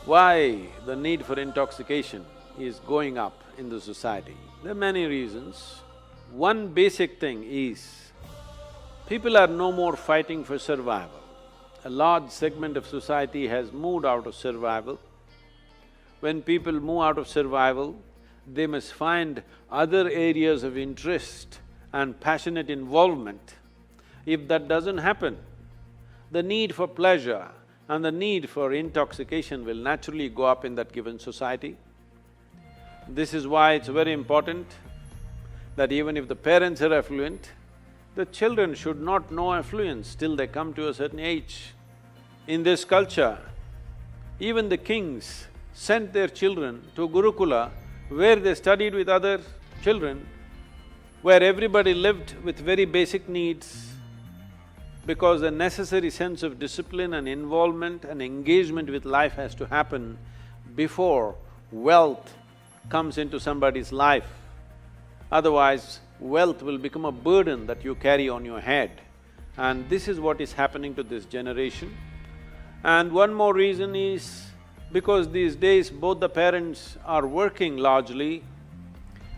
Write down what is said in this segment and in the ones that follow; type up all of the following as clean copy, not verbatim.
Why the need for intoxication is going up in the society? There are many reasons. One basic thing is, people are no more fighting for survival. A large segment of society has moved out of survival. When people move out of survival, they must find other areas of interest and passionate involvement. If that doesn't happen, the need for pleasure and the need for intoxication will naturally go up in that given society. This is why it's very important that even if the parents are affluent, the children should not know affluence till they come to a certain age. In this culture, even the kings sent their children to Gurukula, where they studied with other children, where everybody lived with very basic needs, because a necessary sense of discipline and involvement and engagement with life has to happen before wealth comes into somebody's life. Otherwise, wealth will become a burden that you carry on your head. And this is what is happening to this generation. And one more reason is, because these days both the parents are working largely,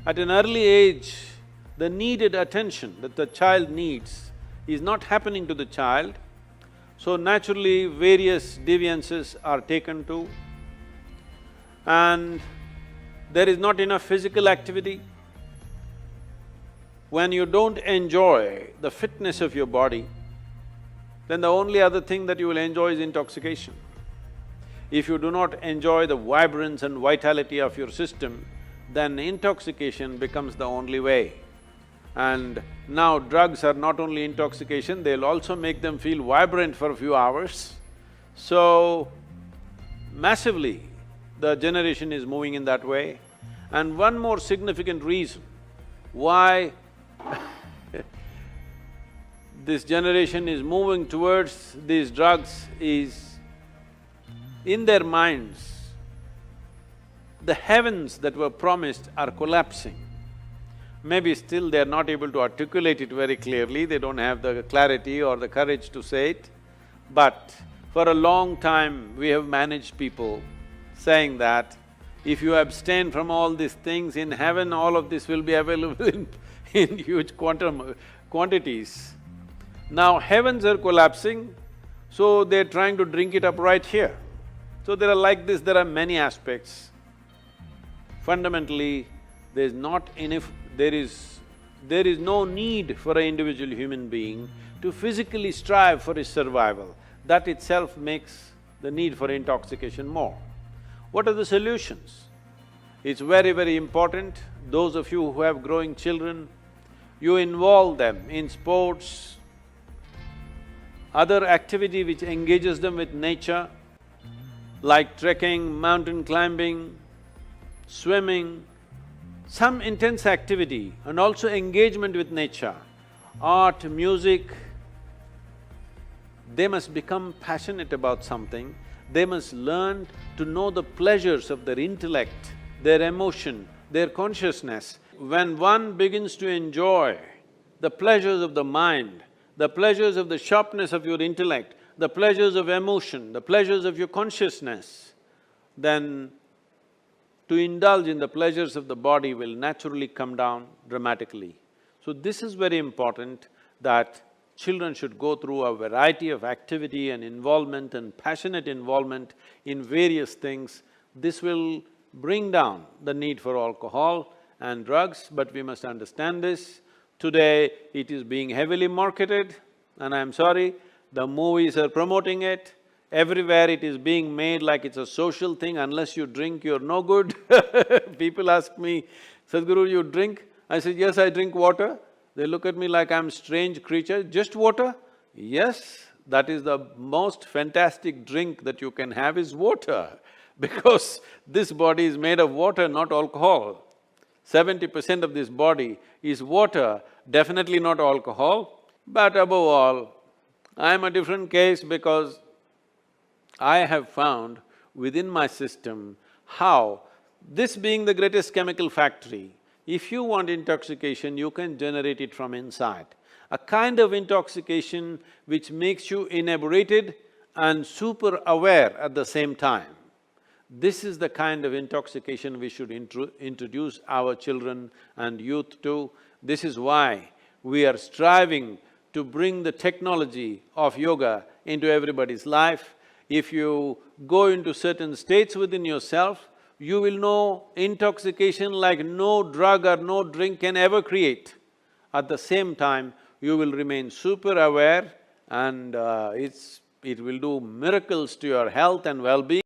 at an early age, the needed attention that the child needs is not happening to the child, so naturally various deviances are taken to, and there is not enough physical activity. When you don't enjoy the fitness of your body, then the only other thing that you will enjoy is intoxication. If you do not enjoy the vibrance and vitality of your system, then intoxication becomes the only way. And now drugs are not only intoxication, they'll also make them feel vibrant for a few hours. So, massively, the generation is moving in that way. And one more significant reason why this generation is moving towards these drugs is, in their minds, the heavens that were promised are collapsing. Maybe still they're not able to articulate it very clearly, they don't have the clarity or the courage to say it, but for a long time we have managed people saying that if you abstain from all these things, in heaven all of this will be available in huge quantities. Now heavens are collapsing, so they're trying to drink it up right here. So there are like this, there are many aspects. Fundamentally, there is no need for an individual human being to physically strive for his survival. That itself makes the need for intoxication more. What are the solutions? It's very, very important, those of you who have growing children, you involve them in sports, other activity which engages them with nature, like trekking, mountain climbing, swimming, some intense activity and also engagement with nature, art, music. They must become passionate about something, they must learn to know the pleasures of their intellect, their emotion, their consciousness. When one begins to enjoy the pleasures of the mind, the pleasures of the sharpness of your intellect, the pleasures of emotion, the pleasures of your consciousness, then to indulge in the pleasures of the body will naturally come down dramatically. So this is very important, that children should go through a variety of activity and involvement and passionate involvement in various things. This will bring down the need for alcohol and drugs, but we must understand this. Today, it is being heavily marketed, and I'm sorry, the movies are promoting it. Everywhere it is being made like it's a social thing, unless you drink, you're no good. People ask me, Sadhguru, you drink? I say, yes, I drink water. They look at me like I'm a strange creature, just water? Yes, that is the most fantastic drink that you can have is water, because this body is made of water, not alcohol. 70% of this body is water, definitely not alcohol. But above all, I'm a different case because I have found within my system how, this being the greatest chemical factory, if you want intoxication, you can generate it from inside. A kind of intoxication which makes you inebriated and super aware at the same time. This is the kind of intoxication we should introduce our children and youth to. This is why we are striving to bring the technology of yoga into everybody's life. If you go into certain states within yourself, you will know intoxication like no drug or no drink can ever create. At the same time, you will remain super aware and it will do miracles to your health and well-being.